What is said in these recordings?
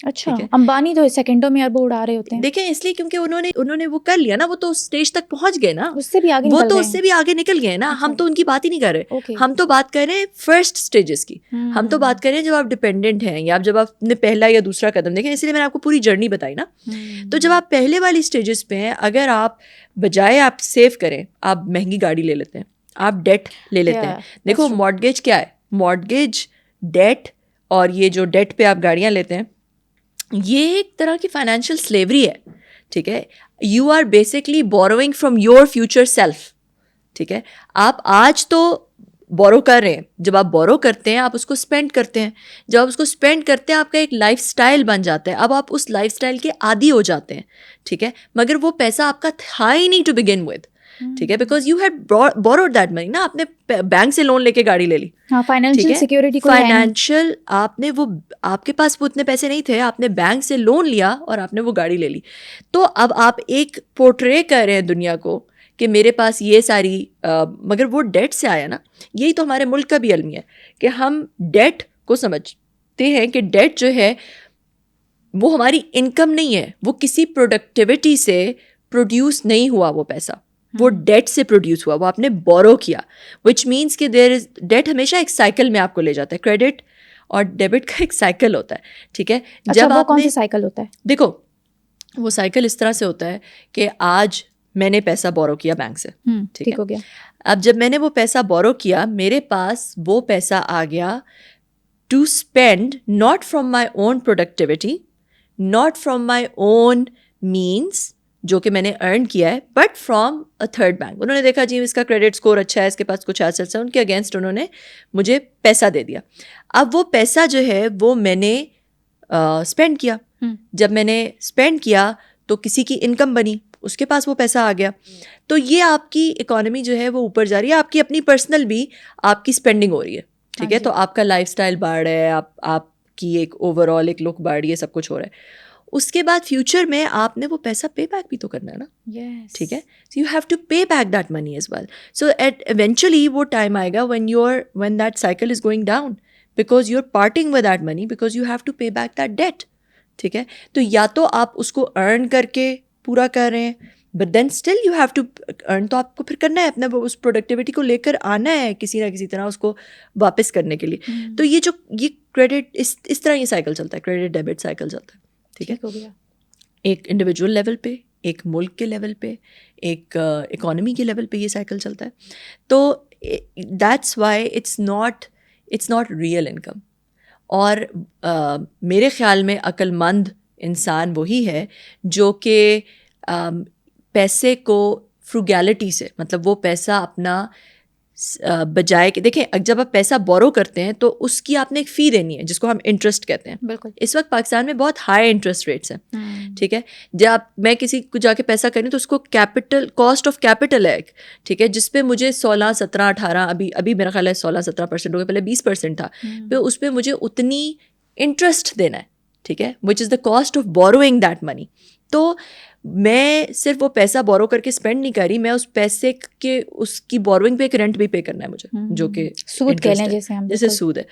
اچھا, امبانی تو سیکنڈوں میں اربوں اڑا رہے ہوتے ہیں. دیکھیں اس لیے کیونکہ انہوں نے وہ کر لیا نا, وہ تو اسٹیج تک پہنچ گئے نا, اس سے بھی آگے وہ تو اس سے بھی آگے نکل گئے نا. ہم تو ان کی بات ہی نہیں کر رہے, ہم تو بات کر رہے ہیں فرسٹ اسٹیجز کی. ہم تو بات کر رہے ہیں جب آپ ڈپینڈنٹ ہیں یا جب آپ نے پہلا یا دوسرا قدم دیکھیں, اس لیے میں نے آپ کو پوری جرنی بتائی نا. تو جب آپ پہلے والی اسٹیجز پہ ہیں, اگر آپ بجائے آپ سیو کریں آپ مہنگی گاڑی لے لیتے ہیں, آپ ڈیٹ لے لیتے ہیں. دیکھو مارٹگیج کیا ہے, مارٹگیج ڈیٹ اور یہ جو ڈیٹ پہ آپ گاڑیاں لیتے ہیں یہ ایک طرح کی فائنینشیل سلیوری ہے. ٹھیک ہے, you are basically borrowing from your future self. ٹھیک ہے, آپ آج تو بورو کر رہے ہیں, جب آپ بورو کرتے ہیں آپ اس کو اسپینڈ کرتے ہیں, جب آپ اس کو اسپینڈ کرتے ہیں آپ کا ایک لائف اسٹائل بن جاتا ہے, اب آپ اس لائف اسٹائل کے عادی ہو جاتے ہیں. ٹھیک ہے, مگر وہ پیسہ آپ کا تھا ہی نہیں ٹو بگن ود. ٹھیک ہے, because you had borrowed that money نا, آپ نے بینک سے لون لے کے گاڑی لے لی. فائنینشیل سیکورٹی فائنینشیل آپ نے وہ, آپ کے پاس وہ اتنے پیسے نہیں تھے, آپ نے بینک سے لون لیا اور آپ نے وہ گاڑی لے لی. تو اب آپ ایک پورٹرے کر رہے ہیں دنیا کو کہ میرے پاس یہ ساری, مگر وہ ڈیٹ سے آیا نا. یہی تو ہمارے ملک کا بھی المیہ ہے کہ ہم ڈیٹ کو سمجھتے ہیں کہ ڈیٹ جو ہے وہ ہماری انکم نہیں ہے, وہ کسی پروڈکٹیوٹی سے پروڈیوس نہیں ہوا, وہ پیسہ وہ ڈیٹ سے پروڈیوس ہوا, وہ آپ نے بورو کیا, وچ مینس کہ دیر از ڈیٹ ہمیشہ ایک سائیکل میں آپ کو لے جاتا ہے. کریڈٹ اور ڈیبٹ کا ایک سائیکل ہوتا ہے. ٹھیک ہے, جب آپ کون سا سائیکل ہوتا ہے, دیکھو وہ سائیکل اس طرح سے ہوتا ہے کہ آج میں نے پیسہ بورو کیا بینک سے. ٹھیک ہو گیا, اب جب میں نے وہ پیسہ بورو کیا, میرے پاس وہ پیسہ آ گیا to spend, not from my own productivity, not from my own means جو کہ میں نے ارن کیا ہے, but from a third bank. انہوں نے دیکھا جی اس کا کریڈٹ اسکور اچھا ہے, اس کے پاس کچھ ایسٹس ہیں, ان کے اگینسٹ انہوں نے مجھے پیسہ دے دیا. اب وہ پیسہ جو ہے وہ میں نے اسپینڈ کیا. جب میں نے اسپینڈ کیا تو کسی کی انکم بنی, اس کے پاس وہ پیسہ آ گیا. تو یہ آپ کی اکانومی جو ہے وہ اوپر جا رہی ہے, آپ کی اپنی پرسنل بھی آپ کی اسپینڈنگ ہو رہی ہے. ٹھیک ہے, تو آپ کا لائف اسٹائل بڑھ رہا ہے, آپ کی ایک اوور آل ایک لک بڑھ رہی ہے, سب کچھ ہو رہا ہے. اس کے بعد فیوچر میں آپ نے وہ پیسہ پے بیک بھی تو کرنا ہے نا. ٹھیک ہے, so you have to pay back that money as well. So eventually وہ ٹائم آئے گا when that cycle is going down because you're parting with that money because you have to pay back that debt. ٹھیک ہے, تو یا تو آپ اس کو ارن کر کے پورا کر رہے ہیں, but then still you have to earn, تو آپ کو پھر کرنا ہے اپنا اس پروڈکٹیوٹی کو لے کر آنا ہے کسی نہ کسی طرح اس کو واپس کرنے کے لیے. تو یہ کریڈٹ اس طرح یہ سائیکل چلتا ہے, کریڈٹ ڈیبٹ سائیکل چلتا ہے. ٹھیک ہے, ایک انڈیویجول لیول پہ, ایک ملک کے لیول پہ, ایک اکانومی کے لیول پہ یہ سائیکل چلتا ہے. تو that's why it's not real income. اور میرے خیال میں عقل مند انسان وہی ہے جو کہ پیسے کو فروگیلٹی سے, مطلب وہ پیسہ اپنا بجائے کہ دیکھیں جب آپ پیسہ بورو کرتے ہیں تو اس کی آپ نے ایک فی دینی ہے جس کو ہم انٹرسٹ کہتے ہیں. بالکل, اس وقت پاکستان میں بہت ہائی انٹرسٹ ریٹس ہیں. ٹھیک ہے, جب میں کسی کو جا کے پیسہ کریں تو اس کو کیپٹل, کاسٹ آف کیپٹل ہے. ٹھیک ہے, جس پہ مجھے 16, 17, 18 ابھی میرا خیال ہے 16-17% ہو گیا, پہلے 20% تھا, پھر اس پہ مجھے اتنی انٹرسٹ دینا ہے. ٹھیک ہے, which is the cost of borrowing that money. تو میں صرف وہ پیسہ بورو کر کے اسپینڈ نہیں کر رہی, میں اس پیسے کے اس کی بوروئنگ پہ ایک رینٹ بھی پے کرنا ہے مجھے, جو کہ سود کہہ لیں جیسے سود ہے.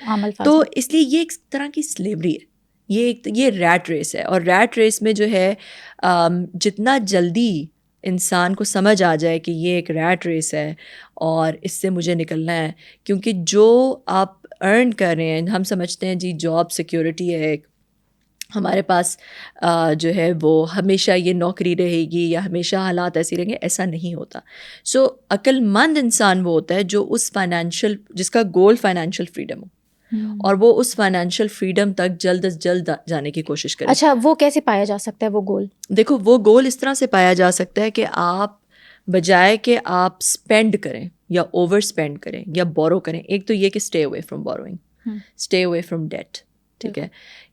تو اس لیے یہ ایک طرح کی سلیوری ہے, یہ ریٹ ریس ہے. اور ریٹ ریس میں جو ہے جتنا جلدی انسان کو سمجھ آ جائے کہ یہ ایک ریٹ ریس ہے اور اس سے مجھے نکلنا ہے, کیونکہ جو آپ ارن کر رہے ہیں, ہم سمجھتے ہیں جی جاب سیکیورٹی ہے ایک, ہمارے پاس جو ہے وہ ہمیشہ یہ نوکری رہے گی یا ہمیشہ حالات ایسے رہیں گے, ایسا نہیں ہوتا. سو عقل مند انسان وہ ہوتا ہے جو اس فائنینشیل, جس کا گول فائنینشیل فریڈم ہو, اور وہ اس فائنینشیل فریڈم تک جلد از جلد جانے کی کوشش کرے. اچھا, وہ کیسے پایا جا سکتا ہے وہ گول؟ دیکھو وہ گول اس طرح سے پایا جا سکتا ہے کہ آپ بجائے کہ آپ اسپینڈ کریں یا اوور اسپینڈ کریں یا بورو کریں, ایک تو یہ کہ stay away from borrowing, stay away from debt. ٹھیک ہے,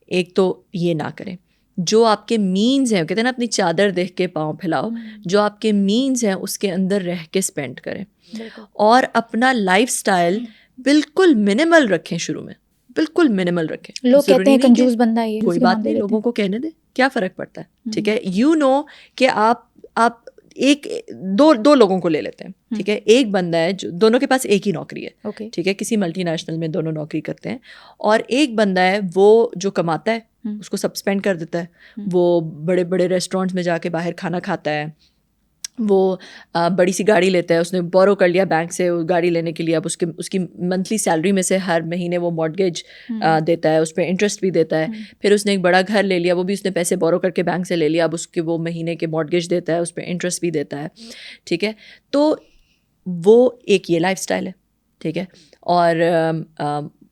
ایک تو یہ نہ کریں. جو آپ کے مینز ہیں, کہتے ہیں نا اپنی چادر دیکھ کے پاؤں پھیلاؤ, جو آپ کے مینز ہیں اس کے اندر رہ کے اسپینڈ کریں, اور اپنا لائف اسٹائل بالکل منیمل رکھیں. شروع میں بالکل منیمل رکھیں. لوگ کہتے ہیں کنجوس بندہ ہے, کوئی بات نہیں, لوگوں کو کہنے دیں, کیا فرق پڑتا ہے. ٹھیک ہے, یو نو کہ آپ ایک دو لوگوں کو لے لیتے ہیں. ٹھیک ہے, ایک بندہ ہے جو دونوں کے پاس ایک ہی نوکری ہے. ٹھیک ہے, کسی ملٹی نیشنل میں دونوں نوکری کرتے ہیں, اور ایک بندہ ہے وہ جو کماتا ہے اس کو سب اسپینڈ کر دیتا ہے. وہ بڑے بڑے ریسٹورینٹس میں جا کے باہر کھانا کھاتا ہے, وہ بڑی سی گاڑی لیتا ہے, اس نے بورو کر لیا بینک سے گاڑی لینے کے لیے, اب اس کی منتھلی سیلری میں سے ہر مہینے وہ مارٹگیج دیتا ہے, اس پہ انٹرسٹ بھی دیتا ہے. پھر اس نے ایک بڑا گھر لے لیا, وہ بھی اس نے پیسے بورو کر کے بینک سے لے لیا, اب اس کے وہ مہینے کے مارٹگیج دیتا ہے, اس پہ انٹرسٹ بھی دیتا ہے. ٹھیک ہے, تو وہ ایک یہ لائف اسٹائل ہے. ٹھیک ہے, اور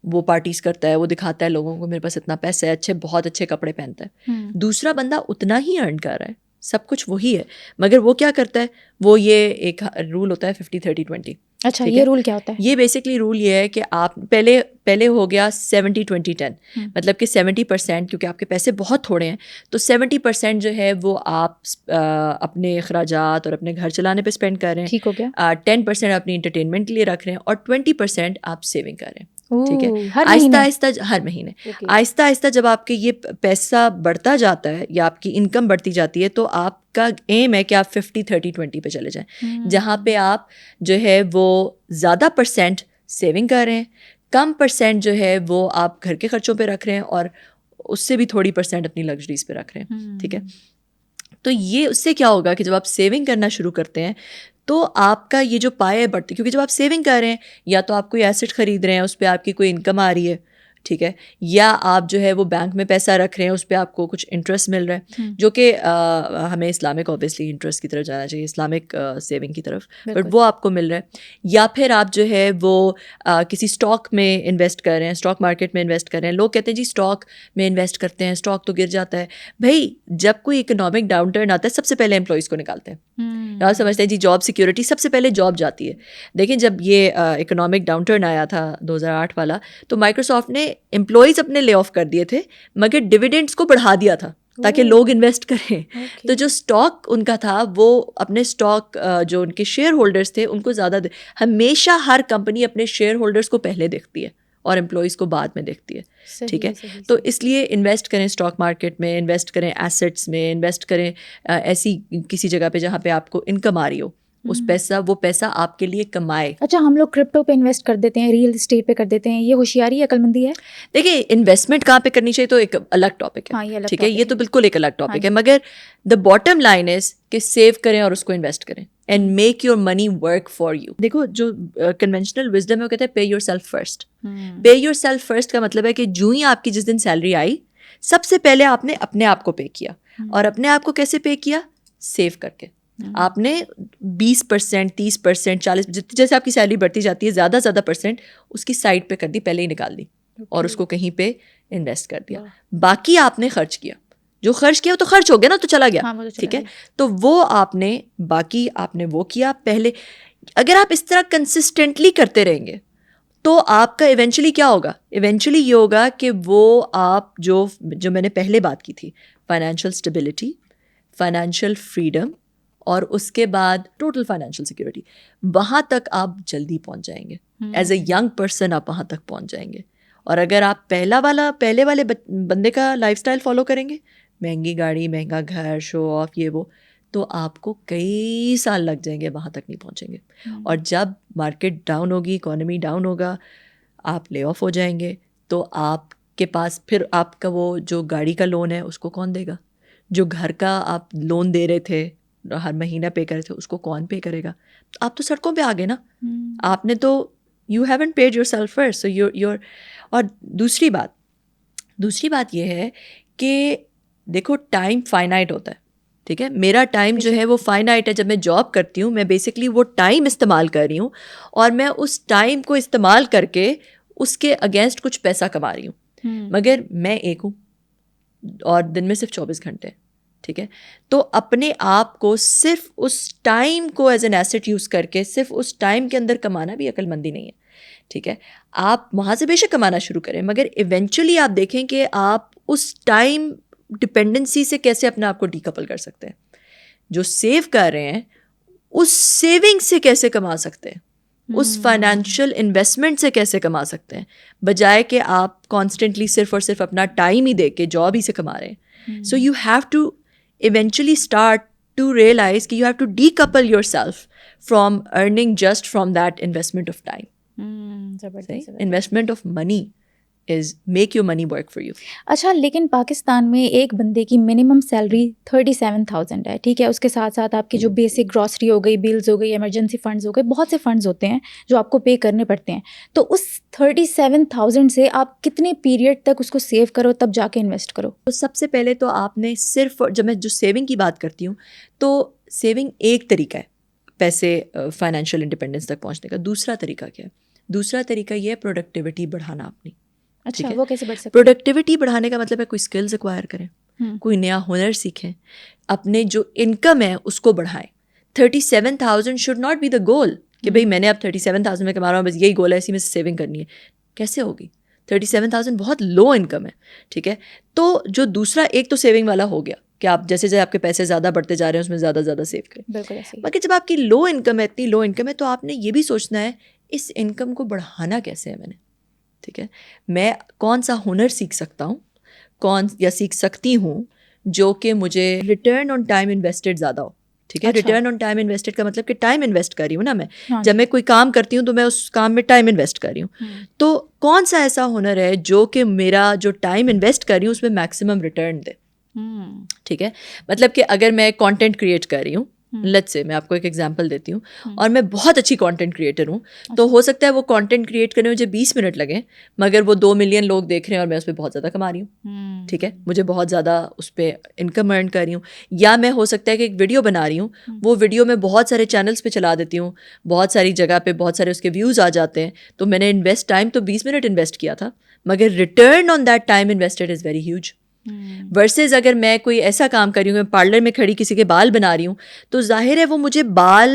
وہ پارٹیز کرتا ہے, وہ دکھاتا ہے لوگوں کو میرے پاس اتنا پیسہ ہے, بہت اچھے کپڑے پہنتا ہے. دوسرا بندہ اتنا ہی ارن کر رہا ہے, سب کچھ وہی ہے, مگر وہ کیا کرتا ہے, وہ یہ ایک رول ہوتا ہے 50-30-20. اچھا, یہ رول کیا ہوتا ہے؟ یہ بیسکلی رول یہ ہے کہ آپ پہلے ہو گیا 70-20-10, مطلب کہ 70%, کیونکہ آپ کے پیسے بہت تھوڑے ہیں تو 70% جو ہے وہ آپ اپنے اخراجات اور اپنے گھر چلانے پہ اسپینڈ کر رہے ہیں. ٹھیک ہو گیا. 10% اپنی انٹرٹینمنٹ کے لیے رکھ رہے ہیں, اور 20% آپ سیونگ کر رہے ہیں. ٹھیک ہے, آہستہ آہستہ ہر مہینے آہستہ آہستہ جب آپ کے یہ پیسہ بڑھتا جاتا ہے یا آپ کی انکم بڑھتی جاتی ہے, تو آپ کا ایم ہے کہ آپ 50-30-20 پہ چلے جائیں, جہاں پہ آپ جو ہے وہ زیادہ پرسینٹ سیونگ کر رہے ہیں, کم پرسینٹ جو ہے وہ آپ گھر کے خرچوں پہ رکھ رہے ہیں, اور اس سے بھی تھوڑی پرسینٹ اپنی لگژریز پہ رکھ رہے ہیں. ٹھیک ہے, تو یہ اس سے کیا ہوگا کہ جب آپ سیونگ کرنا شروع کرتے ہیں تو آپ کا یہ جو پائے بڑھتے, کیونکہ جب آپ سیونگ کر رہے ہیں یا تو آپ کوئی ایسٹ خرید رہے ہیں, اس پہ آپ کی کوئی انکم آ رہی ہے. ٹھیک ہے, یا آپ جو ہے وہ بینک میں پیسہ رکھ رہے ہیں, اس پہ آپ کو کچھ انٹرسٹ مل رہا ہے, جو کہ ہمیں اسلامک اوبیسلی انٹرسٹ کی طرف جانا چاہیے, اسلامک سیونگ کی طرف, بٹ وہ آپ کو مل رہا ہے. یا پھر آپ جو ہے وہ کسی اسٹاک میں انویسٹ کر رہے ہیں, اسٹاک مارکیٹ میں انویسٹ کر رہے ہیں. لوگ کہتے ہیں جی اسٹاک میں انویسٹ کرتے ہیں, اسٹاک تو گر جاتا ہے. بھائی جب کوئی اکنامک ڈاؤن ٹرن آتا ہے, سب سے پہلے امپلائیز کو نکالتے ہیں. آپ سمجھتے ہیں جی جاب سیکورٹی, سب سے پہلے جاب جاتی ہے. دیکھیں جب یہ اکنامک ڈاؤن ٹرن آیا تھا 2008 والا, تو مائیکروسافٹ نے امپلائیز اپنے لے آف کر دیے تھے, مگر ڈویڈنڈس کو بڑھا دیا تھا تاکہ لوگ انویسٹ کریں. تو جو اسٹاک ان کا تھا, وہ اپنے اسٹاک جو ان کے شیئر ہولڈرس تھے ان کو زیادہ ہمیشہ ہر کمپنی اپنے شیئر ہولڈرس کو پہلے دیکھتی ہے اور امپلائیز کو بعد میں دیکھتی ہے. ٹھیک ہے, تو اس لیے انویسٹ کریں اسٹاک مارکیٹ میں, انویسٹ کریں ایسیٹس میں, انویسٹ کریں ایسی کسی جگہ پہ جہاں پہ آپ کو انکم آ رہی ہو, وہ پیسہ آپ کے لیے کمائے. اچھا, ہم لوگ کرپٹو پہ انویسٹ کر دیتے ہیں, ریئل اسٹیٹ پہ کر دیتے ہیں, یہ ہوشیاری ہے, عقل مندی ہے؟ دیکھیں انویسٹمنٹ کہاں پہ کرنی چاہیے تو ایک الگ ٹاپک ہے. ٹھیک ہے, یہ تو بالکل ایک الگ ٹاپک ہے, مگر دا باٹم لائن از کہ سیو کریں اور اس کو انویسٹ کریں and make your money work for you. دیکھو جو کنونشنل وزڈم ہے وہ کہتے ہیں pay yourself first. Pay yourself first کا مطلب ہے کہ جو ہی آپ کی جس دن سیلری آئی, سب سے پہلے آپ نے اپنے آپ کو پے کیا. اور اپنے آپ کو کیسے پے کیا؟ سیو کر کے. آپ نے 20%, 30%, 40%, جیسے آپ کی سیلری بڑھتی جاتی ہے, زیادہ پرسینٹ اس کی سائڈ پہ کر دی, پہلے ہی نکال دی, اور اس کو کہیں پہ انویسٹ کر دیا. باقی آپ نے خرچ کیا, جو خرچ کیا وہ تو خرچ ہو گیا نا, تو چلا گیا. ٹھیک ہے, تو وہ آپ نے باقی آپ نے وہ کیا پہلے. اگر آپ اس طرح کنسسٹنٹلی کرتے رہیں گے تو آپ کا ایونچولی کیا ہوگا؟ ایونچولی یہ ہوگا کہ وہ آپ جو میں نے پہلے بات کی تھی, فائنینشیل اسٹیبلٹی, فائنینشیل فریڈم, اور اس کے بعد ٹوٹل فائنینشیل سیکورٹی, وہاں تک آپ جلدی پہنچ جائیں گے. ایز اے ینگ پرسن آپ وہاں تک پہنچ جائیں گے. اور اگر آپ پہلے والے بندے کا لائف اسٹائل فالو کریں گے, مہنگی گاڑی, مہنگا گھر, شو آف, یہ وہ, تو آپ کو کئی سال لگ جائیں گے, وہاں تک نہیں پہنچیں گے. اور جب مارکیٹ ڈاؤن ہوگی, اکانومی ڈاؤن ہوگا, آپ لے آف ہو جائیں گے, تو آپ کے پاس پھر آپ کا وہ جو گاڑی کا لون ہے اس کو کون دے گا؟ جو گھر کا آپ لون دے رہے تھے, ہر مہینہ پے کرے تھے, اس کو کون پے کرے گا؟ آپ تو سڑکوں پہ آ گئے نا. آپ نے تو you haven't paid yourself first. So your اور دوسری بات یہ ہے کہ دیکھو ٹائم فائنائٹ ہوتا ہے. ٹھیک ہے, میرا ٹائم جو ہے وہ فائنائٹ ہے. جب میں جاب کرتی ہوں, میں بیسکلی وہ ٹائم استعمال کر رہی ہوں, اور میں اس ٹائم کو استعمال کر کے اس کے اگینسٹ کچھ پیسہ کما رہی ہوں. مگر میں ایک ہوں اور دن میں صرف 24 گھنٹے. ٹھیک ہے, تو اپنے آپ کو صرف اس ٹائم کو ایز این ایسٹ یوز کر کے صرف اس ٹائم کے اندر کمانا بھی عقل مندی نہیں ہے. ٹھیک ہے, آپ وہاں سے بے شک کمانا شروع کریں, مگر ایونچولی آپ دیکھیں کہ آپ اس ٹائم ڈپینڈنسی سے کیسے اپنے آپ کو ڈیکپل کر سکتے ہیں. جو سیو کر رہے ہیں اس سیونگ سے کیسے کما سکتے ہیں, اس فائنینشیل انویسٹمنٹ سے کیسے کما سکتے ہیں, بجائے کہ آپ کانسٹنٹلی صرف اور صرف اپنا ٹائم ہی دے کے جاب ہی سے کما رہے ہیں. So you have to eventually start to realize کہ you have to decouple yourself from earning just from that investment of time. Investment of money is make your money work for you. اچھا لیکن پاکستان میں ایک بندے کی minimum salary 37,000 ہے, ٹھیک ہے, اس کے ساتھ ساتھ آپ کی جو بیسک گراسری ہو گئی, بلز ہو گئی, ایمرجنسی فنڈز ہو گئے, بہت سے فنڈز ہوتے ہیں جو آپ کو پے کرنے پڑتے ہیں. تو اس 37,000 سے آپ کتنے پیریڈ تک اس کو سیو کرو تب جا کے انویسٹ کرو؟ تو سب سے پہلے تو آپ نے صرف, جب میں جو سیونگ کی بات کرتی ہوں تو سیونگ ایک طریقہ ہے پیسے فائنینشیل انڈیپینڈنس تک پہنچنے کا. دوسرا طریقہ کیا ہے؟ دوسرا طریقہ یہ ہے پروڈکٹیوٹی بڑھانا اپنی. اچھا, وہ کیسے بڑھ سکتے؟ پروڈکٹیوٹی بڑھانے کا مطلب ہے کوئی اسکلز ایکوائر کریں, کوئی نیا ہنر سیکھیں, اپنے جو انکم ہے اس کو بڑھائیں. 37,000 شوڈ ناٹ بی دا گول کہ بھائی میں نے اب 37,000 میں کما رہا ہوں, بس یہی گول ہے, اسی میں سے سیونگ کرنی ہے. کیسے ہوگی؟ 37,000 بہت لو انکم ہے, ٹھیک ہے. تو جو دوسرا ایک تو سیونگ والا ہو گیا کہ آپ جیسے جیسے آپ کے پیسے زیادہ بڑھتے جا رہے ہیں اس میں زیادہ زیادہ سیو کریں. بالکل ایسے ہی. باقی جب آپ کی لو انکم ہے, اتنی لو انکم ہے, تو آپ نے یہ بھی سوچنا ہے اس انکم کو بڑھانا کیسے ہے میں نے, ٹھیک ہے. میں کون سا ہنر سیکھ سکتا ہوں, یا سیکھ سکتی ہوں جو کہ مجھے ریٹرن آن ٹائم انویسٹڈ زیادہ ہو, ٹھیک ہے. ریٹرن آن ٹائم انویسٹڈ کا مطلب کہ ٹائم انویسٹ کر رہی ہوں نا میں, جب میں کوئی کام کرتی ہوں تو میں اس کام میں ٹائم انویسٹ کر رہی ہوں. تو کون سا ایسا ہنر ہے جو کہ میرا جو ٹائم انویسٹ کر رہی ہوں اس میں میکسیمم ریٹرن دے, ٹھیک ہے. مطلب کہ اگر میں کانٹینٹ کریٹ کر رہی ہوں, لیٹس سے میں آپ کو ایک ایگزامپل دیتی ہوں, اور میں بہت اچھی کانٹینٹ کریٹر ہوں, تو ہو سکتا ہے وہ کانٹینٹ کریٹ کرنے میں مجھے 20 منٹ لگیں, مگر وہ 2 ملین لوگ دیکھ رہے ہیں اور میں اس پہ بہت زیادہ کما رہی ہوں, ٹھیک ہے. مجھے بہت زیادہ اس پہ انکم ارن کر رہی ہوں. یا میں ہو سکتا ہے کہ ایک ویڈیو بنا رہی ہوں, وہ ویڈیو میں بہت سارے چینلس پہ چلا دیتی ہوں, بہت ساری جگہ پہ بہت سارے اس کے ویوز آ جاتے ہیں, تو میں نے انویسٹ ٹائم تو 20 منٹ انویسٹ کیا تھا, مگر return on that time invested is very huge. Versus اگر میں کوئی ایسا کام کر رہی ہوں, میں پارلر میں کھڑی کسی کے بال بنا رہی ہوں, تو ظاہر ہے وہ مجھے بال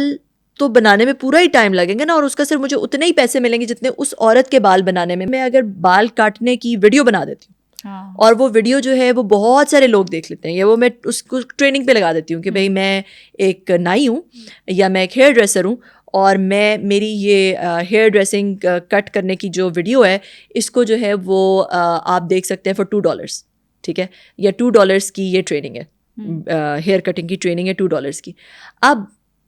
تو بنانے میں پورا ہی ٹائم لگیں گے نا, اور اس کا صرف مجھے اتنے ہی پیسے ملیں گے جتنے اس عورت کے بال بنانے میں. میں اگر بال کاٹنے کی ویڈیو بنا دیتی ہوں اور وہ ویڈیو جو ہے وہ بہت سارے لوگ دیکھ لیتے ہیں, یا وہ میں اس کو ٹریننگ پہ لگا دیتی ہوں کہ بھائی میں ایک نائی ہوں یا میں ایک ہیئر ڈریسر ہوں, اور میری یہ ہیئر ڈریسنگ کٹ کرنے کی جو ویڈیو ہے اس کو جو ہے وہ آپ دیکھ سکتے ہیں فار $2, ٹھیک ہے, یا $2 کی یہ ٹریننگ ہے, ہیئر کٹنگ کی ٹریننگ ہے $2 کی. اب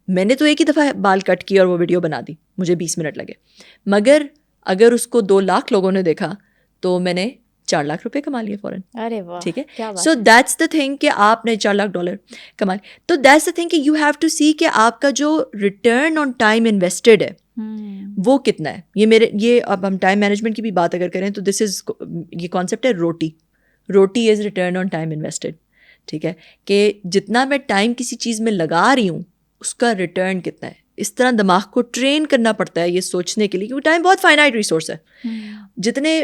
میں نے تو ایک ہی دفعہ بال کٹ کی اور وہ ویڈیو بنا دی, مجھے 20 منٹ لگے, مگر اگر اس کو 2 لاکھ لوگوں نے دیکھا تو میں نے $4 لاکھ کما لیے فوراً. ارے واہ, ٹھیک ہے. سو دیٹس دا تھنگ کہ آپ نے $4 لاکھ کما لی. تو دیٹس دا تھنگ کہ یو ہیو ٹو سی کہ آپ کا جو ریٹرن آن ٹائم انویسٹڈ ہے وہ کتنا ہے. یہ اب ہم ٹائم مینجمنٹ کی بھی بات اگر کریں تو دس از, یہ کانسیپٹ ہے روٹی از ریٹرن آن ٹائم انویسٹڈ, ٹھیک ہے. کہ جتنا میں ٹائم کسی چیز میں لگا رہی ہوں اس کا ریٹرن کتنا ہے. اس طرح دماغ کو ٹرین کرنا پڑتا ہے یہ سوچنے کے لیے, کیونکہ ٹائم بہت فائنائٹ ریسورس ہے. جتنے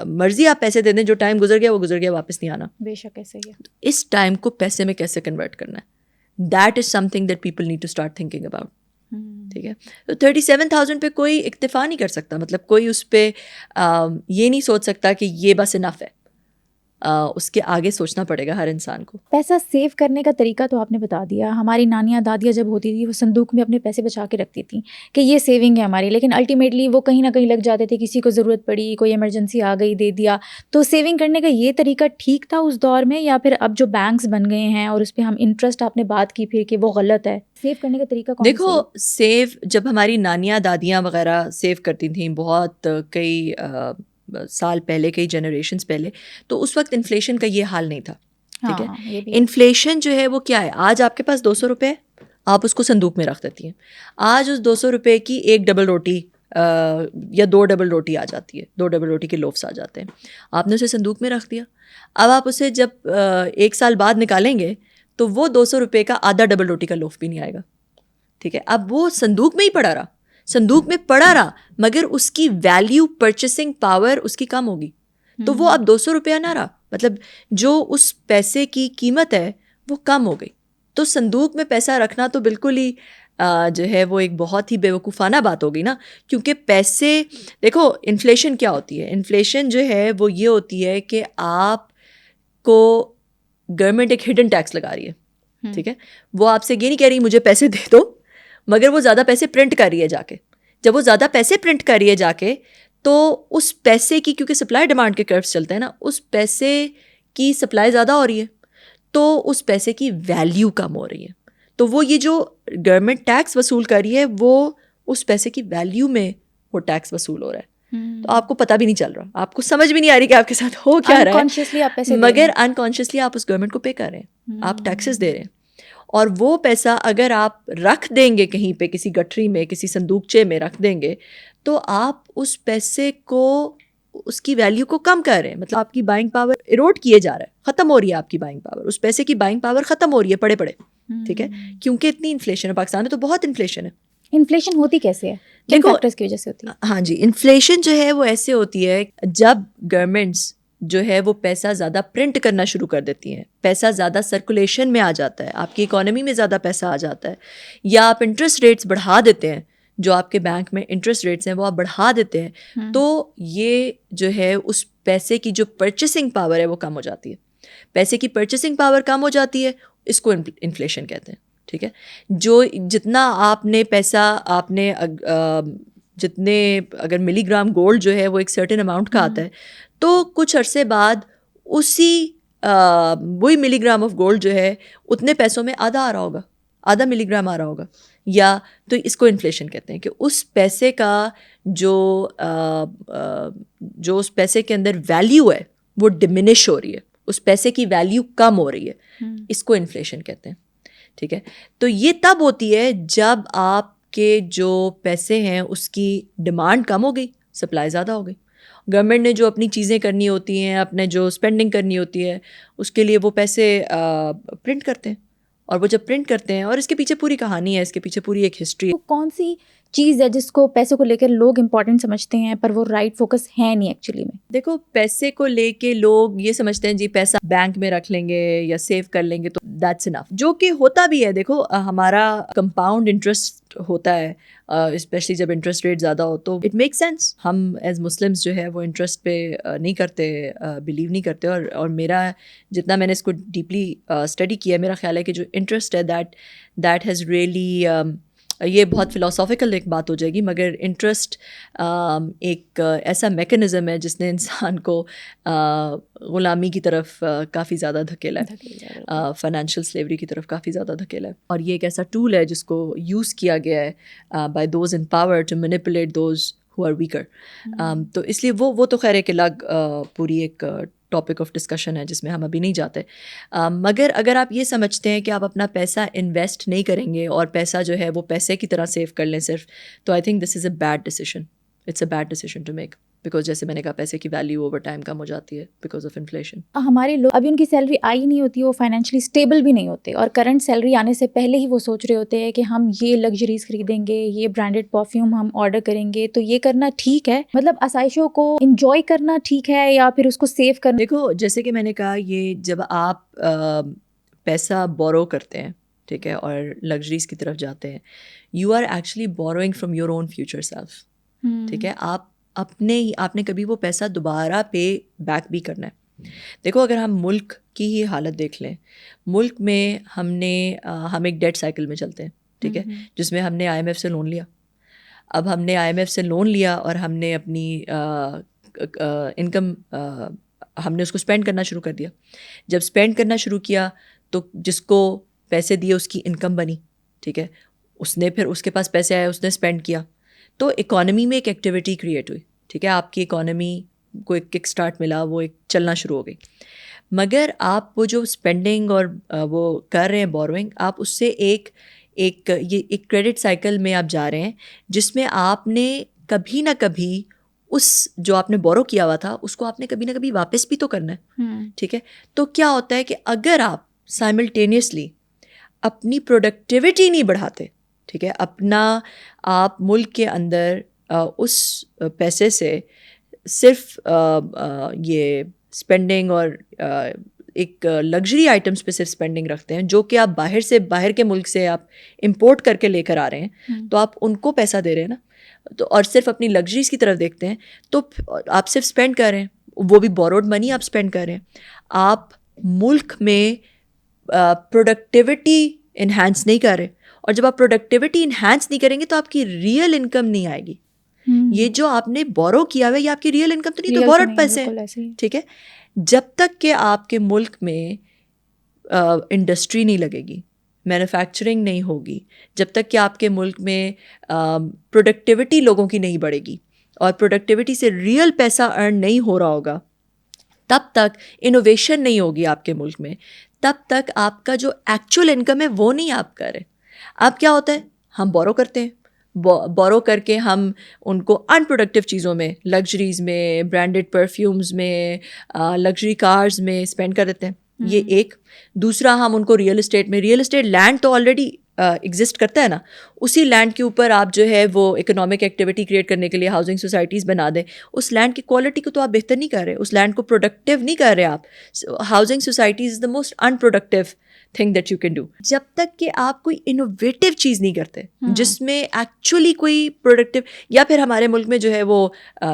مرضی آپ پیسے دے دیں, جو ٹائم گزر گیا وہ گزر گیا, واپس نہیں آنا. بے شک ایسے ہی ہے. اس ٹائم کو پیسے میں کیسے کنورٹ کرنا ہے, that is something that people need to start thinking about, ٹھیک ہے. تو 37,000 پہ کوئی اکتفا نہیں کر سکتا, مطلب کوئی اس پہ یہ نہیں سوچ سکتا کہ یہ بس انف ہے, اس کے آگے سوچنا پڑے گا ہر انسان کو. پیسہ سیو کرنے کا طریقہ تو آپ نے بتا دیا. ہماری نانیاں دادیاں جب ہوتی تھی وہ صندوق میں اپنے پیسے بچا کے رکھتی تھیں کہ یہ سیونگ ہے ہماری, لیکن الٹیمیٹلی وہ کہیں نہ کہیں لگ جاتے تھے, کسی کو ضرورت پڑی, کوئی ایمرجنسی آ گئی, دے دیا. تو سیونگ کرنے کا یہ طریقہ ٹھیک تھا اس دور میں, یا پھر اب جو بینکس بن گئے ہیں اور اس پہ ہم انٹرسٹ, آپ نے بات کی پھر کہ وہ غلط ہے, سیو کرنے کا طریقہ کون؟ دیکھو سیو جب ہماری نانیاں دادیاں وغیرہ سیو کرتی تھیں بہت کئی سال پہلے, کئی جنریشنز پہلے, تو اس وقت انفلیشن کا یہ حال نہیں تھا, ٹھیک ہے. انفلیشن جو ہے وہ کیا ہے, آج آپ کے پاس 200 روپے, آپ اس کو صندوق میں رکھ دیتی ہیں. آج اس 200 روپے کی ایک ڈبل روٹی یا 2 ڈبل روٹی آ جاتی ہے, 2 ڈبل روٹی کے لوفس آ جاتے ہیں. آپ نے اسے صندوق میں رکھ دیا. اب آپ اسے جب 1 سال بعد نکالیں گے تو وہ 200 روپے کا آدھا ڈبل روٹی کا لوف بھی نہیں آئے گا, ٹھیک ہے. اب وہ صندوق میں ہی پڑا رہا, صندوق میں پڑا رہا, مگر اس کی ویلیو, پرچیسنگ پاور اس کی کم ہوگی, تو وہ اب 200 روپیہ نہ رہا, مطلب جو اس پیسے کی قیمت ہے وہ کم ہو گئی. تو صندوق میں پیسہ رکھنا تو بالکل ہی جو ہے وہ ایک بہت ہی بیوقوفانہ بات ہو گئی نا, کیونکہ پیسے, دیکھو انفلیشن کیا ہوتی ہے, انفلیشن جو ہے وہ یہ ہوتی ہے کہ آپ کو گورنمنٹ ایک ہڈن ٹیکس لگا رہی ہے, ٹھیک ہے. وہ آپ سے یہ نہیں کہہ رہی مجھے پیسے دے دو, مگر وہ زیادہ پیسے پرنٹ کر رہی ہے جا کے. جب وہ زیادہ پیسے پرنٹ کر رہی ہے جا کے, تو اس پیسے کی, کیونکہ سپلائی ڈیمانڈ کے کروز چلتے ہیں نا, اس پیسے کی سپلائی زیادہ ہو رہی ہے, تو اس پیسے کی ویلیو کم ہو رہی ہے. تو وہ یہ جو گورنمنٹ ٹیکس وصول کر رہی ہے وہ اس پیسے کی ویلیو میں وہ ٹیکس وصول ہو رہا ہے. تو آپ کو پتہ بھی نہیں چل رہا, آپ کو سمجھ بھی نہیں آ رہی کہ آپ کے ساتھ ہو کیا رہا ہے, مگر انکانشیسلی آپ اس گورنمنٹ کو پے کر رہے ہیں, آپ ٹیکسز دے رہے ہیں. اور وہ پیسہ اگر آپ رکھ دیں گے کہیں پہ, کسی گٹھری میں, کسی صندوقچے میں رکھ دیں گے, تو آپ اس پیسے کو, اس کی ویلیو کو کم کر رہے ہیں. مطلب آپ کی بائنگ پاور ایروڈ کیے جا رہا ہے, ختم ہو رہی ہے آپ کی بائنگ پاور, اس پیسے کی بائنگ پاور ختم ہو رہی ہے پڑے پڑے, ٹھیک ہے, کیونکہ اتنی انفلیشن ہے پاکستان میں, تو بہت انفلیشن ہے. انفلیشن ہوتی کیسے ہے, کن فیکٹرز کی وجہ سے ہوتی ہے؟ ہاں جی, انفلیشن جو ہے وہ ایسے ہوتی ہے جب گورنمنٹس جو ہے وہ پیسہ زیادہ پرنٹ کرنا شروع کر دیتی ہیں, پیسہ زیادہ سرکولیشن میں آ جاتا ہے, آپ کی اکانومی میں زیادہ پیسہ آ جاتا ہے, یا آپ انٹرسٹ ریٹس بڑھا دیتے ہیں, جو آپ کے بینک میں انٹرسٹ ریٹس ہیں وہ آپ بڑھا دیتے ہیں, تو یہ جو ہے اس پیسے کی جو پرچیسنگ پاور ہے وہ کم ہو جاتی ہے. پیسے کی پرچیسنگ پاور کم ہو جاتی ہے, اس کو انفلیشن کہتے ہیں, ٹھیک ہے. جو جتنا آپ نے پیسہ, آپ نے جتنے, اگر ملی گرام گولڈ جو ہے وہ ایک سرٹن اماؤنٹ کا آتا ہے, تو کچھ عرصے بعد اسی وہی ملی گرام آف گولڈ جو ہے اتنے پیسوں میں آدھا آ رہا ہوگا, آدھا ملی گرام آ رہا ہوگا, یا تو اس کو انفلیشن کہتے ہیں کہ اس پیسے کا جو اس پیسے کے اندر ویلیو ہے وہ ڈمینش ہو رہی ہے, اس پیسے کی ویلیو کم ہو رہی ہے, اس کو انفلیشن کہتے ہیں, ٹھیک ہے. تو یہ تب ہوتی ہے جب آپ کے جو پیسے ہیں اس کی ڈیمانڈ کم ہو گئی, سپلائی زیادہ ہو گئی. گورنمنٹ نے جو اپنی چیزیں کرنی ہوتی ہیں, اپنے جو اسپینڈنگ کرنی ہوتی ہے, اس کے لیے وہ پیسے پرنٹ کرتے ہیں, اور وہ جب پرنٹ کرتے ہیں, اور اس کے پیچھے پوری کہانی ہے, اس کے پیچھے پوری ایک ہسٹری ہے. کون سی چیز ہے جس کو پیسے کو لے کر لوگ امپورٹنٹ سمجھتے ہیں پر وہ رائٹ فوکس ہے نہیں ایکچولی میں؟ دیکھو, پیسے کو لے کے لوگ یہ سمجھتے ہیں جی پیسہ بینک میں رکھ لیں گے یا سیو کر لیں گے تو دیٹس انف, جو کہ ہوتا بھی ہے. دیکھو, ہمارا کمپاؤنڈ انٹرسٹ ہوتا ہے, اسپیشلی جب انٹرسٹ ریٹ زیادہ ہو تو اٹ میک سینس. ہم ایز مسلمس جو ہے وہ انٹرسٹ پہ نہیں کرتے, بلیو نہیں کرتے, اور میرا جتنا میں نے اس کو ڈیپلی اسٹڈی کیا, میرا خیال ہے کہ جو انٹرسٹ ہے دیٹ ہیز ریئلی, یہ بہت فلاسافیکل ایک بات ہو جائے گی, مگر انٹرسٹ ایک ایسا میکنزم ہے جس نے انسان کو غلامی کی طرف کافی زیادہ دھکیلا ہے, فائنینشیل سلیوری کی طرف کافی زیادہ دھکیلا ہے, اور یہ ایک ایسا ٹول ہے جس کو یوز کیا گیا ہے by those in power to manipulate those who are weaker. تو اس لیے وہ تو خیر ایک الگ پوری ایک ٹاپک آف ڈسکشن ہے جس میں ہم ابھی نہیں جاتے. مگر اگر آپ یہ سمجھتے ہیں کہ آپ اپنا پیسہ انویسٹ نہیں کریں گے اور پیسہ جو ہے وہ پیسے کی طرح سیو کر لیں صرف, تو I think this is a bad decision. It's a bad decision to make, because جیسے میں نے کہا پیسے کی ویلیو اوور ٹائم کم ہو جاتی ہے بیکاز آف انفلیشن. ہمارے لوگ ابھی ان کی سیلری آئی نہیں ہوتی, وہ فائنینشلی اسٹیبل بھی نہیں ہوتے, اور کرنٹ سیلری آنے سے پہلے ہی وہ سوچ رہے ہوتے ہیں کہ ہم یہ لگژریز خریدیں گے, یہ برانڈیڈ پرفیوم ہم آرڈر کریں گے. تو یہ کرنا ٹھیک ہے, مطلب آسائشوں کو انجوائے کرنا ٹھیک ہے, یا پھر اس کو سیو کرنا؟ دیکھو, جیسے کہ میں نے کہا, یہ جب آپ پیسہ بورو کرتے ہیں, ٹھیک ہے, اور لگژریز کی طرف جاتے ہیں, you are actually borrowing from your own future self, ٹھیک ہے. آپ نے کبھی وہ پیسہ دوبارہ پے بیک بھی کرنا ہے. دیکھو, اگر ہم ملک کی ہی حالت دیکھ لیں, ملک میں ہم ایک ڈیٹ سائیکل میں چلتے ہیں, ٹھیک ہے, جس میں ہم نے آئی ایم ایف سے لون لیا. اب ہم نے آئی ایم ایف سے لون لیا اور ہم نے اپنی انکم ہم نے اس کو اسپینڈ کرنا شروع کر دیا. جب اسپینڈ کرنا شروع کیا تو جس کو پیسے دیے اس کی انکم بنی, ٹھیک ہے, اس نے پھر اس کے پاس پیسے آئے, اس نے اسپینڈ کیا, تو اکانومی میں ایک ایکٹیویٹی کریٹ ہوئی, ٹھیک ہے, آپ کی اکانومی کو ایک کک اسٹارٹ ملا, وہ ایک چلنا شروع ہو گئی. مگر آپ وہ جو اسپینڈنگ اور وہ کر رہے ہیں بوروئنگ, آپ اس سے ایک کریڈٹ سائیکل میں آپ جا رہے ہیں جس میں آپ نے کبھی نہ کبھی اس جو آپ نے بورو کیا ہوا تھا اس کو آپ نے کبھی نہ کبھی واپس بھی تو کرنا ہے, ٹھیک ہے. تو کیا ہوتا ہے کہ اگر آپ سائملٹینیسلی اپنی پروڈکٹیوٹی نہیں بڑھاتے, ٹھیک ہے, اپنا آپ ملک کے اندر اس پیسے سے صرف یہ اسپینڈنگ اور ایک لگژری آئٹمس پہ صرف اسپینڈنگ رکھتے ہیں, جو کہ آپ باہر کے ملک سے آپ امپورٹ کر کے لے کر آ رہے ہیں, تو آپ ان کو پیسہ دے رہے ہیں نا, تو اور صرف اپنی لگژریز کی طرف دیکھتے ہیں, تو آپ صرف اسپینڈ کر رہے ہیں, وہ بھی بوروڈ منی آپ اسپینڈ کر رہے ہیں. آپ ملک میں پروڈکٹیوٹی انہینس نہیں کر رہے, اور جب آپ پروڈکٹیوٹی انہینس نہیں کریں گے تو آپ کی ریئل انکم نہیں آئے گی. یہ جو آپ نے بورو کیا ہوا ہے یہ آپ کی ریئل انکم تو نہیں, تو بورڈ پیسے ہیں, ٹھیک ہے. جب تک کہ آپ کے ملک میں انڈسٹری نہیں لگے گی, مینوفیکچرنگ نہیں ہوگی, جب تک کہ آپ کے ملک میں پروڈکٹیوٹی لوگوں کی نہیں بڑھے گی, اور پروڈکٹیوٹی سے ریئل پیسہ ارن نہیں ہو رہا ہوگا, تب تک انوویشن نہیں ہوگی آپ کے ملک میں, تب تک آپ کا جو ایکچوئل انکم ہے وہ نہیں آپ کر رہے. اب کیا ہوتا ہے, ہم بورو کرتے ہیں, بورو کر کے ہم ان کو ان پروڈکٹیو چیزوں میں, لگژریز میں, برانڈڈ پرفیومز میں, لگژری کارز میں اسپینڈ کر دیتے ہیں. یہ ایک. دوسرا, ہم ان کو ریئل اسٹیٹ لینڈ تو آلریڈی ایگزسٹ کرتا ہے نا, اسی لینڈ کے اوپر آپ جو ہے وہ اکنامک ایکٹیویٹی کریٹ کرنے کے لیے ہاؤسنگ سوسائٹیز بنا دیں. اس لینڈ کی کوالٹی کو تو آپ بہتر نہیں کر رہے, اس لینڈ کو پروڈکٹیو نہیں کر رہے آپ. Housing societies is the most in productive thing that you can do. جب تک کہ آپ کوئی انوویٹیو چیز نہیں کرتے جس میں ایکچولی کوئی پروڈکٹیو, یا پھر ہمارے ملک میں جو ہے وہ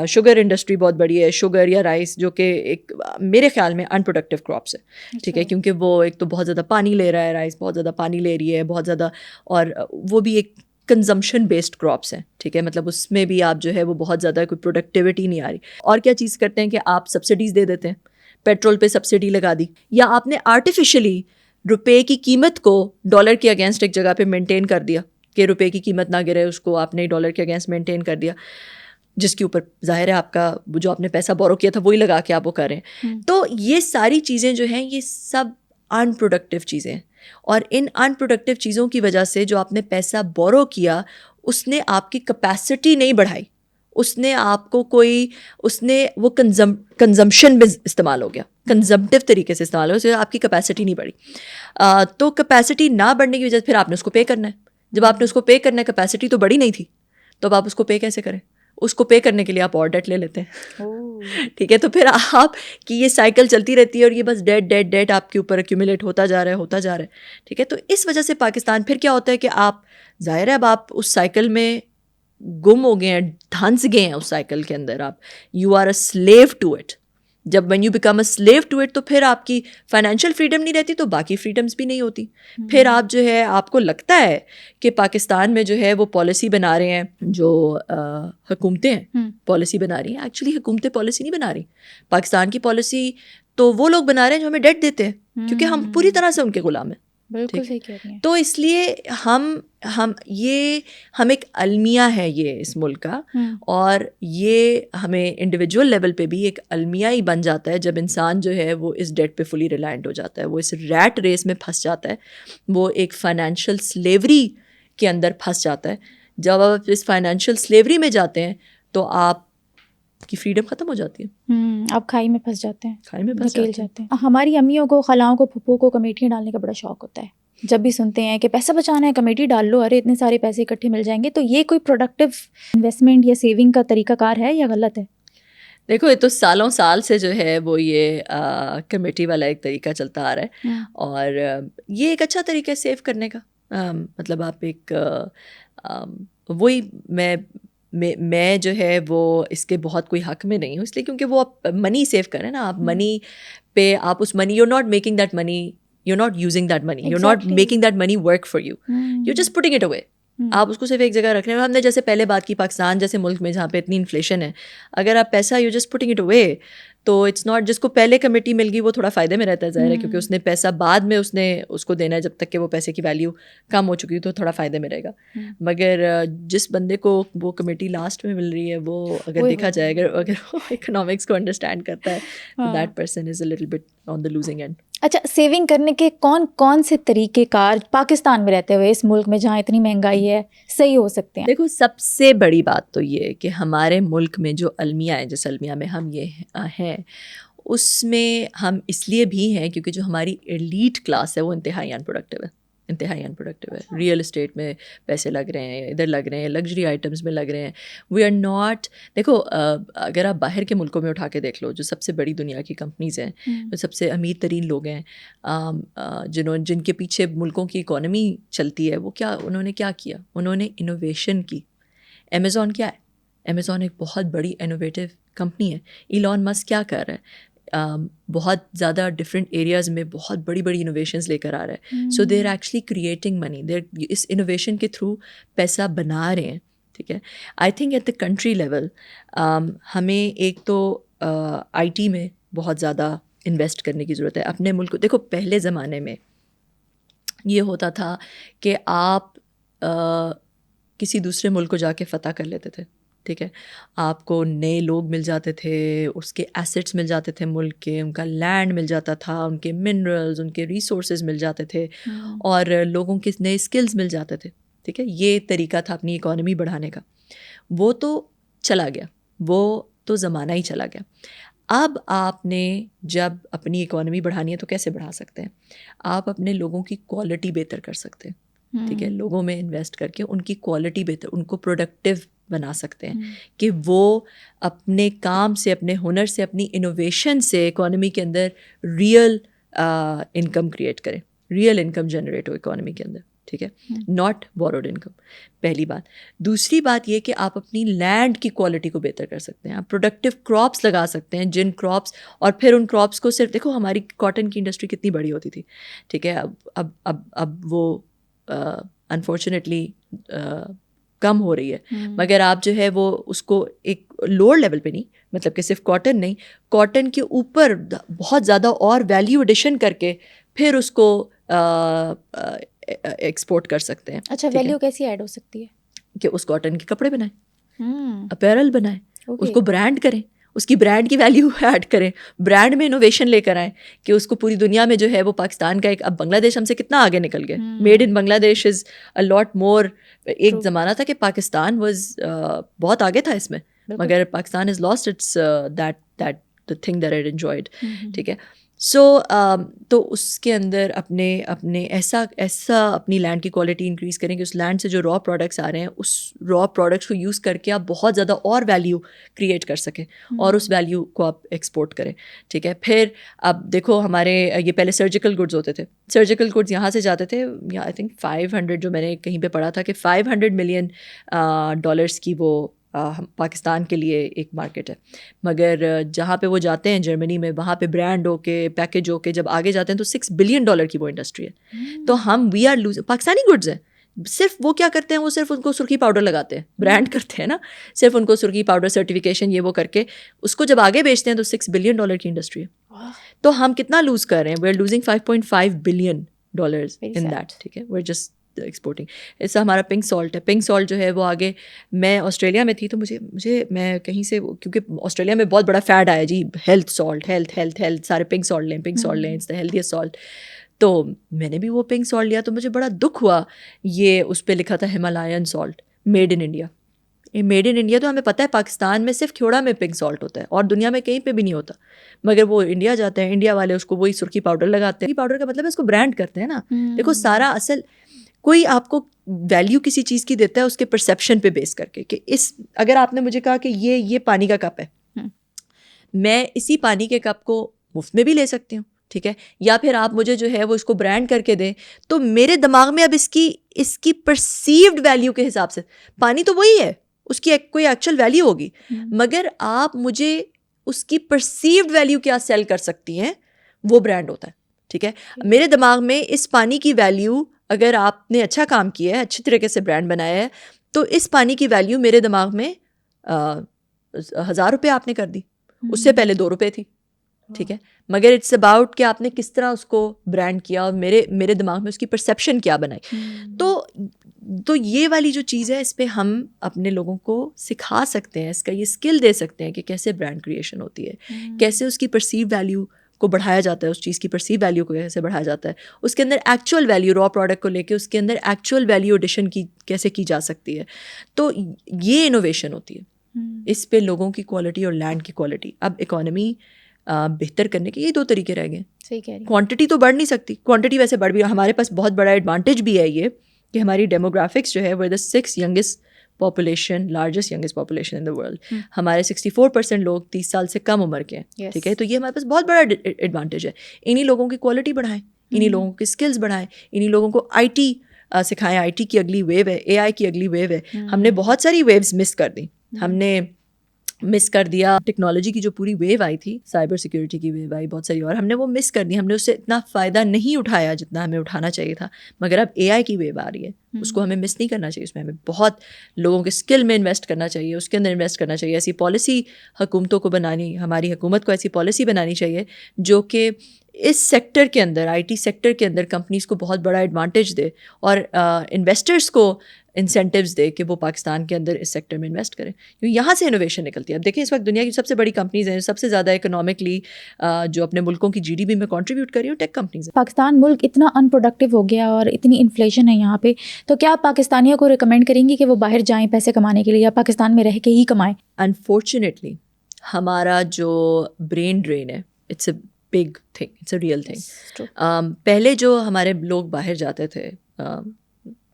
شوگر انڈسٹری بہت بڑی ہے, شوگر یا رائس, جو کہ ایک میرے خیال میں ان پروڈکٹیو کراپس ہے, ٹھیک ہے, کیونکہ وہ ایک تو بہت زیادہ پانی لے رہا ہے, رائس بہت زیادہ پانی لے رہی ہے, بہت زیادہ, اور وہ بھی ایک کنزمپشن بیسڈ کراپس ہیں, ٹھیک ہے, مطلب اس میں بھی آپ جو ہے وہ بہت زیادہ کوئی پروڈکٹیوٹی نہیں آ رہی. اور کیا چیز کرتے ہیں کہ آپ سبسڈیز دے دیتے ہیں, پیٹرول پہ سبسڈی لگا دی, یا آپ نے آرٹیفیشلی روپے کی قیمت کو ڈالر کے اگینسٹ ایک جگہ پہ مینٹین کر دیا کہ روپے کی قیمت نہ گرے, اس کو آپ نے ڈالر کے اگینسٹ مینٹین کر دیا, جس کے اوپر ظاہر ہے آپ کا جو آپ نے پیسہ بورو کیا تھا وہی لگا کے آپ وہ کر رہے ہیں. تو یہ ساری چیزیں جو ہیں یہ سب ان پروڈکٹیو چیزیں ہیں, اور ان ان پروڈکٹیو چیزوں کی وجہ سے جو آپ نے پیسہ بورو کیا اس نے آپ کی کیپیسٹی نہیں بڑھائی, اس نے آپ کو کوئی, اس نے وہ کنزمپشن میں استعمال ہو گیا, کنزمپٹیو طریقے سے استعمال ہو گیا, آپ کی کیپیسٹی نہیں بڑھی. تو کیپیسٹی نہ بڑھنے کی وجہ سے پھر آپ نے اس کو پے کرنا ہے. جب آپ نے اس کو پے کرنا ہے, کیپیسٹی تو بڑی نہیں تھی, تو اب آپ اس کو پے کیسے کریں؟ اس کو پے کرنے کے لیے آپ اور ڈیٹ لے لیتے ہیں, ٹھیک ہے. تو پھر آپ کی یہ سائیکل چلتی رہتی ہے, اور یہ بس ڈیٹ آپ کے اوپر ایکیومولیٹ ہوتا جا رہا ہے, ٹھیک ہے. تو اس وجہ سے پاکستان پھر کیا ہوتا ہے کہ آپ ظاہر ہے اب آپ اس سائیکل میں گم ہو گئے ہیں, دھنس گئے ہیں اس سائیکل کے اندر, آپ you are a slave to it. جب when you become a slave to it تو پھر آپ کی فائنینشیل فریڈم نہیں رہتی, تو باقی فریڈمس بھی نہیں ہوتی. پھر آپ جو ہے, آپ کو لگتا ہے کہ پاکستان میں جو ہے وہ پالیسی بنا رہے ہیں, جو حکومتیں ہیں پالیسی بنا رہی ہیں, ایکچولی حکومتیں پالیسی نہیں بنا رہی. پاکستان کی پالیسی تو وہ لوگ بنا رہے ہیں جو ہمیں ڈیٹ دیتے ہیں, کیونکہ ہم پوری طرح سے ان کے غلام ہیں. بالکل صحیح کہہ رہی ہیں. تو اس لیے ہم ایک المیہ ہے یہ اس ملک کا, اور یہ ہمیں انڈیویجول لیول پہ بھی ایک المیہ ہی بن جاتا ہے جب انسان جو ہے وہ اس ڈیٹ پہ فلی ریلائنٹ ہو جاتا ہے, وہ اس ریٹ ریس میں پھنس جاتا ہے, وہ ایک فائنینشیل سلیوری کے اندر پھنس جاتا ہے. جب آپ اس فائنینشیل سلیوری میں جاتے ہیں تو آپ کی فریڈم ختم ہو جاتی ہے, آپ کھائی میں پھنس جاتے ہیں, کھائی میں پھنس جاتے ہیں. ہماری امیوں کو, خلاؤں کو, پھپھو کو کمیٹیاں ڈالنے کا بڑا شوق ہوتا ہے. جب بھی سنتے ہیں کہ پیسہ بچانا ہے کمیٹی ڈال لو, ارے اتنے سارے پیسے اکٹھے مل جائیں گے. تو یہ کوئی پروڈکٹیو انویسٹمنٹ یا سیونگ کا طریقہ کار ہے یا غلط ہے؟ دیکھو, یہ تو سالوں سال سے جو ہے وہ یہ کمیٹی والا ایک طریقہ چلتا آ رہا ہے, اور یہ ایک اچھا طریقہ ہے سیو کرنے کا. مطلب آپ ایک وہی میں جو ہے وہ اس کے بہت کوئی حق میں نہیں ہوں, اس لیے کیونکہ وہ آپ منی سیو کریں نا, آپ منی پہ آپ اس money, you not making that money, you not using that money, you not making that money work for you, you just putting it away. آپ اس کو صرف ایک جگہ رکھ رہے ہیں. ہم نے جیسے پہلے بات کی, پاکستان جیسے ملک میں جہاں پہ اتنی انفلیشن ہے, اگر آپ پیسہ یو جسٹ پٹنگ اٹ اوے, تو اٹس ناٹ, جس کو پہلے کمیٹی مل گئی وہ تھوڑا فائدے میں رہتا ہے ظاہر ہے, کیونکہ اس نے پیسہ بعد میں اس نے اس کو دینا ہے, جب تک کہ وہ پیسے کی ویلیو کم ہو چکی ہے تو تھوڑا فائدے میں رہے گا. مگر جس بندے کو وہ کمیٹی لاسٹ میں مل رہی ہے, وہ اگر دیکھا جائے اگر وہ اکنامکس کو انڈرسٹینڈ کرتا ہے, that person is a little but on the losing and. اچھا, سیونگ کرنے کے کون سے طریقے کار پاکستان میں رہتے ہوئے, اس ملک میں جہاں اتنی مہنگائی ہے, صحیح ہو سکتے ہیں؟ دیکھو, سب سے بڑی بات تو یہ ہے کہ ہمارے ملک میں جو المیہ ہے, جس المیہ میں ہم یہ ہیں, اس میں ہم اس لیے بھی ہیں کیونکہ جو ہماری ایلیٹ کلاس ہے وہ انتہائی ان پروڈکٹیو ہے. ریئل اسٹیٹ میں پیسے لگ رہے ہیں, ادھر لگ رہے ہیں, لگژری آئٹمس میں لگ رہے ہیں. وی آر ناٹ, دیکھو اگر آپ باہر کے ملکوں میں اٹھا کے دیکھ لو, جو سب سے بڑی دنیا کی کمپنیز ہیں, جو سب سے امیر ترین لوگ ہیں, جن کے پیچھے ملکوں کی اکانومی چلتی ہے, وہ انہوں نے کیا کیا, انہوں نے انوویشن کی. امیزون کیا ہے؟ امیزون ایک بہت بڑی انوویٹیو کمپنی ہے. ایلون مسک کیا کر رہا ہے؟ بہت زیادہ ڈفرینٹ ایریاز میں بہت بڑی بڑی انوویشنز لے کر آ رہا ہے. So they are actually creating money, they اس انوویشن کے تھرو پیسہ بنا رہے ہیں, ٹھیک ہے. I think at the country level ہمیں ایک تو آئی ٹی میں بہت زیادہ انویسٹ کرنے کی ضرورت ہے اپنے ملک کو. دیکھو, پہلے زمانے میں یہ ہوتا تھا کہ آپ کسی دوسرے ملک کو جا کے فتح کر لیتے تھے, ٹھیک ہے. آپ کو نئے لوگ مل جاتے تھے, اس کے ایسٹس مل جاتے تھے ملک کے, ان کا لینڈ مل جاتا تھا, ان کے منرلز, ان کے ریسورسز مل جاتے تھے, اور لوگوں کے نئے اسکلز مل جاتے تھے. ٹھیک ہے, یہ طریقہ تھا اپنی اکانومی بڑھانے کا. وہ تو چلا گیا, وہ تو زمانہ ہی چلا گیا. اب آپ نے جب اپنی اکانومی بڑھانی ہے تو کیسے بڑھا سکتے ہیں؟ آپ اپنے لوگوں کی کوالٹی بہتر کر سکتے ہیں. ٹھیک ہے, لوگوں میں انویسٹ کر کے ان کی کوالٹی بہتر, ان کو پروڈکٹیو بنا سکتے ہیں کہ وہ اپنے کام سے, اپنے ہنر سے, اپنی انوویشن سے اکانومی کے اندر ریئل انکم کریٹ کریں, ریئل انکم جنریٹ ہو اکانومی کے اندر. ٹھیک ہے, ناٹ بوروڈ انکم. پہلی بات. دوسری بات یہ کہ آپ اپنی لینڈ کی کوالٹی کو بہتر کر سکتے ہیں. آپ پروڈکٹیو کراپس لگا سکتے ہیں, جن کراپس, اور پھر ان کراپس کو صرف دیکھو, ہماری کاٹن کی انڈسٹری کتنی بڑی ہوتی تھی. ٹھیک ہے, اب وہ انفارچونیٹلی کم ہو رہی ہے, مگر آپ جو ہے وہ اس کو ایک لوور لیول پہ نہیں, مطلب کہ صرف کاٹن نہیں, کاٹن کے اوپر بہت زیادہ اور ویلیو ایڈیشن کر کے پھر اس کو ایکسپورٹ کر سکتے ہیں. اچھا, ویلیو کیسی ایڈ ہو سکتی ہے؟ کہ اس کاٹن کے کپڑے بنائیں, اپیرل بنائیں, اس کو برانڈ کریں, اس کی برانڈ کی ویلیو ایڈ کریں, برانڈ میں انوویشن لے کر آئیں کہ اس کو پوری دنیا میں جو ہے وہ پاکستان کا ایک, اب بنگلہ دیش ہم سے کتنا آگے نکل گیا, میڈ ان بنگلہ دیش از اے لاٹ مور. ایک زمانہ تھا کہ پاکستان واز بہت آگے تھا اس میں, مگر Pakistan is last it's the thing that I enjoyed. ٹھیک ہے, سو تو اس کے اندر اپنے ایسا اپنی لینڈ کی کوالٹی انکریز کریں کہ اس لینڈ سے جو را پروڈکٹس آ رہے ہیں, اس را پروڈکٹس کو یوز کر کے آپ بہت زیادہ اور ویلیو کریٹ کر سکیں, اور اس ویلیو کو آپ ایکسپورٹ کریں. ٹھیک ہے, پھر اب دیکھو ہمارے یہ پہلے سرجیکل گڈز ہوتے تھے, سرجیکل گڈز یہاں سے جاتے تھے, آئی تھنک 500, جو میں نے کہیں پہ پڑھا تھا کہ $500 ملین کی وہ پاکستان کے لیے ایک مارکیٹ ہے. مگر جہاں پہ وہ جاتے ہیں جرمنی میں, وہاں پہ برانڈ ہو کے, پیکج ہو کے جب آگے جاتے ہیں تو $6 بلین کی وہ انڈسٹری ہے. تو ہم we are lose, Pakistani goods ہیں, صرف وہ کیا کرتے ہیں, وہ صرف ان کو سرخی پاؤڈر لگاتے ہیں, برانڈ کرتے ہیں نا, صرف ان کو سرخی پاؤڈر سرٹیفکیشن یہ وہ کر کے اس کو جب آگے بیچتے ہیں تو $6 بلین کی انڈسٹری ہے. تو ہم کتنا لوز کر رہے ہیں؟ We are losing $5.5 billion in that. ٹھیک ہے, وی آر جسٹ ایکسپورٹنگ. ایسا ہمارا پنک سالٹ ہے, پنک سالٹ جو ہے وہ آگے, میں آسٹریلیا میں تھی تو مجھے میں کہیں سے, کیونکہ آسٹریلیا میں بہت بڑا فیڈ آیا جی, ہیلتھ سالٹ, ہیلتھ سارے پنک سالٹ لیں, پنک سالٹ لیں, اٹس دا ہیلتھیسٹ سالٹ. تو میں نے بھی وہ پنک سالٹ لیا تو مجھے بڑا دکھ ہوا, یہ اس پہ لکھا تھا Himalayan salt, made in India. Made in India تو ہمیں پتہ ہے پاکستان میں صرف کھیوڑا میں پنک سالٹ ہوتا ہے, اور دنیا میں کہیں پہ بھی نہیں ہوتا, مگر وہ انڈیا جاتے ہیں, انڈیا والے اس کو وہی سرخی پاؤڈر لگاتے ہیں. پاؤڈر کا مطلب ہے اس کو برانڈ کرتے ہیں نا. دیکھو سارا اصل, کوئی آپ کو ویلیو کسی چیز کی دیتا ہے اس کے پرسیپشن پہ بیس کر کے, کہ اس, اگر آپ نے مجھے کہا کہ یہ پانی کا کپ ہے, میں اسی پانی کے کپ کو مفت میں بھی لے سکتی ہوں. ٹھیک ہے, یا پھر آپ مجھے جو ہے وہ اس کو برانڈ کر کے دیں, تو میرے دماغ میں اب اس کی پرسیوڈ ویلیو کے حساب سے, پانی تو وہی ہے, اس کی کوئی ایکچوئل ویلیو ہوگی, مگر آپ مجھے اس کی پرسیوڈ ویلیو کیا سیل کر سکتی ہیں, وہ برانڈ ہوتا ہے. ٹھیک ہے, میرے دماغ میں اس پانی کی ویلیو, اگر آپ نے اچھا کام کیا ہے, اچھی طریقے سے برانڈ بنایا ہے, تو اس پانی کی ویلیو میرے دماغ میں $1000 آپ نے کر دی, اس سے پہلے $2 تھی. ٹھیک ہے, مگر اٹس اباؤٹ کہ آپ نے کس طرح اس کو برانڈ کیا, اور میرے دماغ میں اس کی پرسیپشن کیا بنائی. تو یہ والی جو چیز ہے, اس پہ ہم اپنے لوگوں کو سکھا سکتے ہیں, اس کا یہ اسکل دے سکتے ہیں کہ کیسے برانڈ کریشن ہوتی ہے, کیسے اس کی پرسیو ویلیو کو بڑھایا جاتا ہے, اس چیز کی پرسیو ویلیو کو کیسے بڑھایا جاتا ہے, اس کے اندر ایکچوئل ویلیو, را پروڈکٹ کو لے کے اس کے اندر ایکچوئل ویلیو ایڈیشن کیسے کی جا سکتی ہے. تو یہ انوویشن ہوتی ہے. اس پہ لوگوں کی کوالٹی اور لینڈ کی کوالٹی. اب اکانومی بہتر کرنے کے یہ 2 طریقے رہ گئے. صحیح کہہ رہی ہیں. کوانٹٹی تو بڑھ نہیں سکتی, کوانٹٹی ویسے بڑھ بھی, ہمارے پاس بہت بڑا ایڈوانٹیج بھی ہے یہ کہ ہماری ڈیموگرافکس جو ہے وہ 6th youngest population, largest youngest population in the world. ہمارے 64% لوگ 30 سال سے کم عمر کے ہیں. ٹھیک ہے, تو یہ ہمارے پاس بہت بڑا ایڈوانٹیج ہے. انہی لوگوں کی کوالٹی بڑھائیں, انہی لوگوں کی اسکلز بڑھائیں, انہی لوگوں کو IT سکھائیں. IT کی اگلی ویو ہے, AI کی اگلی ویو ہے. ہم نے بہت ساری ویوز مس کر دی, ہم نے مس کر دیا. ٹیکنالوجی کی جو پوری ویو آئی تھی, سائبر سیکیورٹی کی ویو آئی, بہت ساری, اور ہم نے وہ مس کر دی. ہم نے اس سے اتنا فائدہ نہیں اٹھایا جتنا ہمیں اٹھانا چاہیے تھا. مگر اب AI کی ویو آ رہی ہے, اس کو ہمیں مس نہیں کرنا چاہیے. اس میں ہمیں بہت لوگوں کے اسکل میں انویسٹ کرنا چاہیے, اس کے اندر انویسٹ کرنا چاہیے. ایسی پالیسی حکومتوں کو بنانی, ہماری حکومت کو ایسی پالیسی بنانی چاہیے جو کہ اس سیکٹر کے اندر آئی ٹی سیکٹر کے اندر کمپنیز کو بہت بڑا ایڈوانٹیج دے اور انویسٹرس کو انسینٹیوز دے کہ وہ پاکستان کے اندر اس سیکٹر میں انویسٹ کریں, کیونکہ یہاں سے انوویشن نکلتی ہے. اب دیکھیں اس وقت دنیا کی سب سے بڑی کمپنیز ہیں, سب سے زیادہ اکنامکلی جو اپنے ملکوں کی GDP میں کنٹریبیوٹ کر رہی ہیں ٹیک کمپنیز ہیں. پاکستان ملک اتنا ان پروڈکٹیو ہو گیا اور اتنی انفلیشن ہے یہاں پہ, تو کیا آپ پاکستانیوں کو ریکمینڈ کریں گی کہ وہ باہر جائیں پیسے کمانے کے لیے یا پاکستان میں رہ کے ہی کمائیں؟ انفارچونیٹلی ہمارا جو برین ڈرین ہے it's a big thing, it's a real thing. پہلے جو ہمارے لوگ باہر جاتے تھے,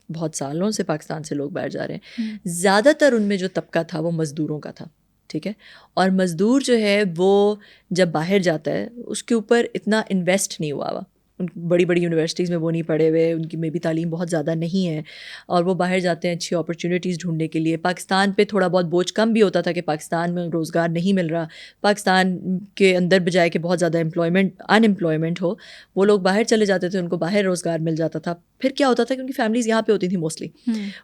بہت سالوں سے پاکستان سے لوگ باہر جا رہے ہیں, زیادہ تر ان میں جو طبقہ تھا وہ مزدوروں کا تھا, ٹھیک ہے. اور مزدور جو ہے وہ جب باہر جاتا ہے اس کے اوپر اتنا انویسٹ نہیں ہوا ان بڑی بڑی یونیورسٹیز میں وہ نہیں پڑھے ہوئے, ان کی میں بھی تعلیم بہت زیادہ نہیں ہے, اور وہ باہر جاتے ہیں اچھی اپرچونیٹیز ڈھونڈنے کے لیے. پاکستان پہ تھوڑا بہت بوجھ کم بھی ہوتا تھا کہ پاکستان میں روزگار نہیں مل رہا, پاکستان کے اندر بجائے کہ بہت زیادہ ان امپلائمنٹ ہو, وہ لوگ باہر چلے جاتے تھے, ان کو باہر روزگار مل جاتا تھا. پھر کیا ہوتا تھا کہ ان کی فیملیز یہاں پہ ہوتی تھیں موسٹلی,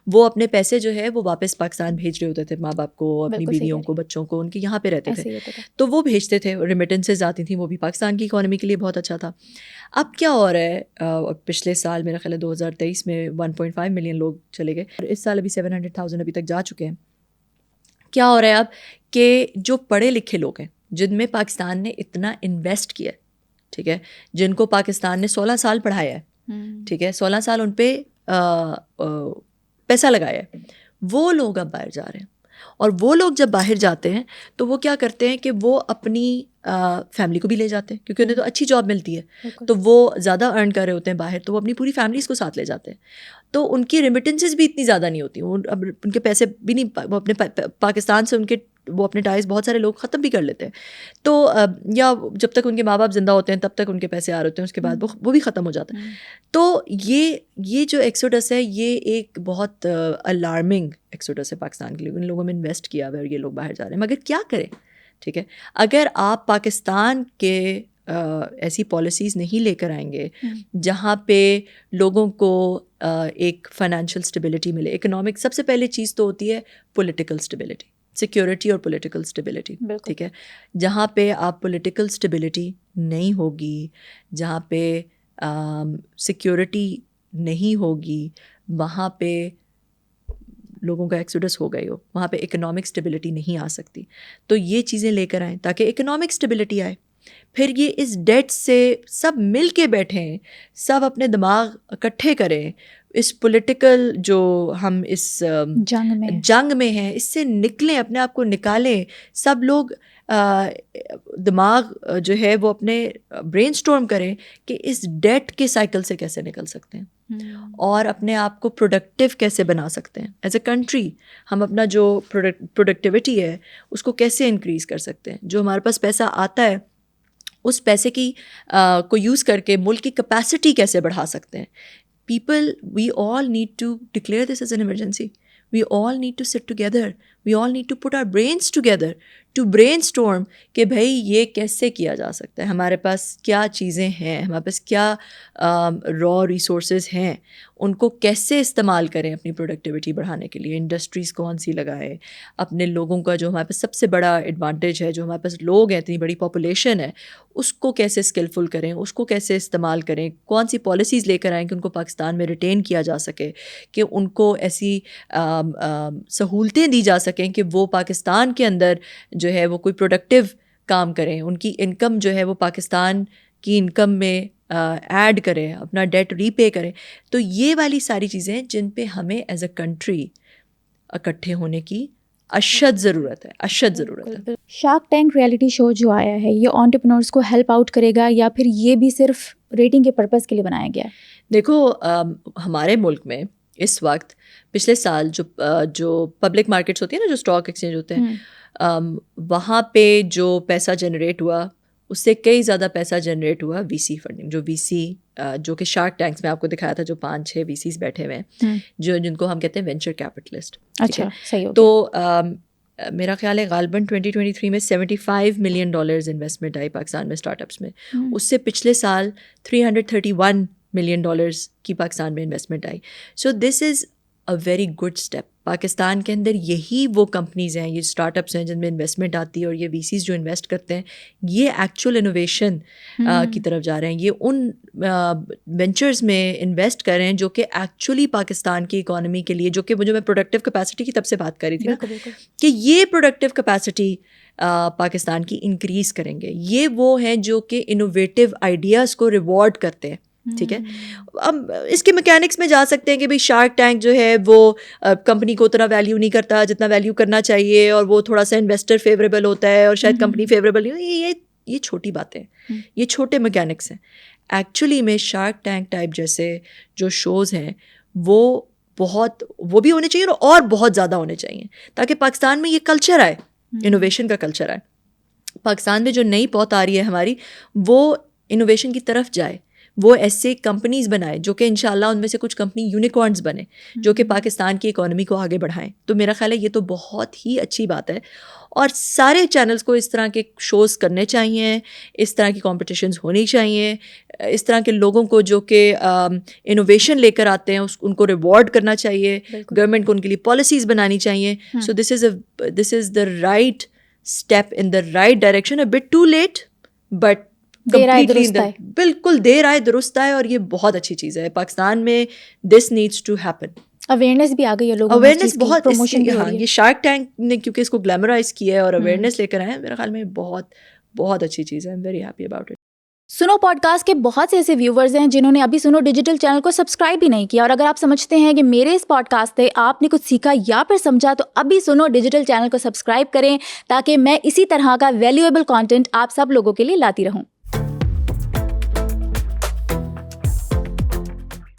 وہ اپنے پیسے جو ہے وہ واپس پاکستان بھیج رہے ہوتے تھے, ماں باپ کو, اپنی بیویوں کو, بچوں کو, ان کے یہاں پہ رہتے تھے تو وہ بھیجتے تھے, ریمیٹنسز آتی تھیں, وہ بھی پاکستان کی اکانومی کے لیے بہت اچھا تھا. اب کیا ہو رہا ہے, پچھلے سال میرا خیال ہے 2023 میں 1.5 ملین لوگ چلے گئے, اور اس سال ابھی 700,000 ابھی تک جا چکے ہیں. کیا ہو رہا ہے اب کہ جو پڑھے لکھے لوگ ہیں جن میں پاکستان نے اتنا انویسٹ کیا ہے, ٹھیک ہے, جن کو پاکستان نے 16 سال پڑھایا ہے, ٹھیک ہے, 16 سال ان پہ پیسہ لگایا ہے, وہ لوگ اب باہر جا رہے ہیں. اور وہ لوگ جب باہر جاتے ہیں تو وہ کیا کرتے ہیں کہ وہ اپنی فیملی کو بھی لے جاتے ہیں, کیونکہ انہیں تو اچھی جاب ملتی ہے, تو وہ زیادہ ارن کر رہے ہوتے ہیں باہر, تو وہ اپنی پوری فیملیز کو ساتھ لے جاتے ہیں. تو ان کی ریمیٹنسز بھی اتنی زیادہ نہیں ہوتی, ان کے پیسے بھی نہیں, وہ اپنے پاکستان سے وہ اپنے ٹائز بہت سارے لوگ ختم بھی کر لیتے ہیں. تو یا جب تک ان کے ماں باپ زندہ ہوتے ہیں تب تک ان کے پیسے آ رہے ہوتے ہیں, اس کے بعد وہ بھی ختم ہو جاتا ہے. تو یہ جو ایکسوڈس ہے یہ ایک بہت الارمنگ ایکسوڈس ہے پاکستان کے لیے. ان لوگوں میں انویسٹ کیا ہوا ہے اور یہ لوگ باہر جا رہے ہیں, مگر کیا کریں, ٹھیک ہے. اگر آپ پاکستان کے ایسی پالیسیز نہیں لے کر آئیں گے جہاں پہ لوگوں کو ایک فائنینشیل اسٹیبلٹی ملے, اکنامک سب سے پہلے چیز تو ہوتی ہے پولیٹیکل اسٹیبلٹی, سیکیورٹی اور پولیٹیکل اسٹیبلٹی, ٹھیک ہے. جہاں پہ آپ پولیٹیکل اسٹیبلٹی نہیں ہوگی, جہاں پہ سیکیورٹی نہیں ہوگی, وہاں پہ لوگوں کا ایکسوڈس ہو گئی ہو, وہاں پہ اکنامک اسٹیبلٹی نہیں آ سکتی. تو یہ چیزیں لے کر آئیں تاکہ اکنامک اسٹیبلٹی آئے. پھر یہ اس ڈیٹ سے سب مل کے بیٹھیں, سب اپنے دماغ اکٹھے کریں, اس پولیٹیکل جو ہم اس جنگ میں ہیں اس سے نکلیں, اپنے آپ کو نکالیں. سب لوگ دماغ جو ہے وہ اپنے برین اسٹارم کریں کہ اس ڈیٹ کے سائیکل سے کیسے نکل سکتے ہیں اور اپنے آپ کو پروڈکٹیو کیسے بنا سکتے ہیں. ایز اے کنٹری ہم اپنا جو پروڈکٹیوٹی ہے اس کو کیسے انکریز کر سکتے ہیں. جو ہمارے پاس پیسہ آتا ہے اس پیسے کی کو یوز کر کے ملک کی کیپیسٹی کیسے بڑھا سکتے ہیں. People, we all need to declare this as an emergency. We all need to sit together, we all need to put our brains together to brainstorm کہ بھائی یہ کیسے کیا جا سکتا ہے, ہمارے پاس کیا چیزیں ہیں, ہمارے پاس کیا را ریسورسز ہیں, ان کو کیسے استعمال کریں اپنی پروڈکٹیوٹی بڑھانے کے لیے. انڈسٹریز کون سی لگائیں, اپنے لوگوں کا جو ہمارے پاس سب سے بڑا ایڈوانٹیج ہے, جو ہمارے پاس لوگ ہیں, اتنی بڑی پاپولیشن ہے, اس کو کیسے اسکلفل کریں, اس کو کیسے استعمال کریں, کون سی پالیسیز لے کر آئیں کہ ان کو پاکستان میں ریٹین کیا جا سکے, کہ ان کو ایسی سہولتیں دی جا سکیں کہ وہ پاکستان کے اندر جو ہے وہ کوئی پروڈکٹیو کام کریں, ان کی انکم جو ہے وہ پاکستان کی انکم میں ایڈ کریں, اپنا ڈیٹ ری پے کریں. تو یہ والی ساری چیزیں جن پہ ہمیں ایز اے کنٹری اکٹھے ہونے کی اشد ضرورت ہے. شارک ٹینک ریئلٹی شو جو آیا ہے یہ انٹرپرینورز کو ہیلپ آؤٹ کرے گا یا پھر یہ بھی صرف ریٹنگ کے پرپز کے لیے بنایا گیا ہے؟ دیکھو ہمارے ملک میں اس وقت پچھلے سال جو پبلک مارکیٹس ہوتی ہیں نا, جو اسٹاک ایکسچینج ہوتے ہیں, وہاں پہ جو پیسہ جنریٹ ہوا اس سے کئی زیادہ پیسہ جنریٹ ہوا وی سی فنڈنگ. جو وی سی جو کہ شارک ٹینکس میں آپ کو دکھایا تھا, جو 5-6 وی سیز بیٹھے ہوئے ہیں, جن کو ہم کہتے ہیں وینچر کیپٹلسٹ. اچھا, صحیح. تو میرا خیال ہے غالباً 2023 میں $75 ملین انویسٹمنٹ آئی پاکستان میں اسٹارٹ اپس میں. اس سے پچھلے سال $331 ملین کی پاکستان میں investment I. So this is a very good step. Pakistan کے اندر یہی وہ کمپنیز ہیں, یہ اسٹارٹ اپس ہیں جن میں انویسٹمنٹ آتی ہے, اور یہ وی سیز جو انویسٹ کرتے ہیں یہ ایکچوئل انوویشن کی طرف جا رہے ہیں. یہ ان وینچرز میں انویسٹ کر رہے ہیں جو کہ ایکچولی پاکستان کی اکانومی کے لیے, جو کہ جو میں پروڈکٹیو کیپیسٹی کی تب سے بات کر رہی تھی نا, کہ یہ پروڈکٹیو کیپیسٹی پاکستان کی انکریز کریں گے. یہ وہ ہیں جو کہ انوویٹیو آئیڈیاز کو ریوارڈ کرتے ہیں. ٹھیک ہے, اب اس کے میکینکس میں جا سکتے ہیں کہ بھائی شارک ٹینک جو ہے وہ کمپنی کو اتنا ویلیو نہیں کرتا جتنا ویلیو کرنا چاہیے, اور وہ تھوڑا سا انویسٹر فیوریبل ہوتا ہے اور شاید کمپنی فیوریبل نہیں. یہ چھوٹی باتیں ہیں, یہ چھوٹے میکینکس ہیں. ایکچولی میں شارک ٹینک ٹائپ جیسے جو شوز ہیں وہ بھی ہونے چاہیے اور بہت زیادہ ہونے چاہیے, تاکہ پاکستان میں یہ کلچر آئے, انوویشن کا کلچر آئے. پاکستان میں جو نئی پوت آ رہی ہے ہماری, وہ انوویشن کی طرف جائے, وہ ایسے کمپنیز بنائے جو کہ انشاءاللہ ان میں سے کچھ کمپنی یونیکارنز بنے جو کہ پاکستان کی اکانومی کو آگے بڑھائیں. تو میرا خیال ہے یہ تو بہت ہی اچھی بات ہے, اور سارے چینلز کو اس طرح کے شوز کرنے چاہیے, اس طرح کی کمپٹیشنز ہونی چاہیے, اس طرح کے لوگوں کو جو کہ انوویشن لے کر آتے ہیں ان کو ریوارڈ کرنا چاہیے, گورنمنٹ کو ان کے لیے پالیسیز بنانی چاہیے. So this is the right step in the right direction. A bit too late but بالکل دیر آئے درست آئے, اور یہ بہت اچھی چیز ہے. پاکستان میں this needs to happen. Awareness بھی آ گئی ہے لوگوں میں, اویئرنیس بہت, یہ شارک ٹینک نے کیونکہ اس کو گلیمرائز کیا ہے اور اویئرنیس لے کر آئے ہیں, میرے خیال میں بہت بہت اچھی چیز ہے. I am very happy about it. سنو پوڈ کاسٹ کے بہت سے ایسے ویورز ہیں جنہوں نے ابھی سنو ڈیجیٹل چینل کو سبسکرائب بھی نہیں کیا, اور اگر آپ سمجھتے ہیں کہ میرے اس پوڈ کاسٹ سے آپ نے کچھ سیکھا یا پھر سمجھا, تو ابھی سنو ڈیجیٹل چینل کو سبسکرائب کریں تاکہ میں اسی طرح کا ویلیویبل کانٹینٹ آپ سب لوگوں کے لیے لاتی رہوں.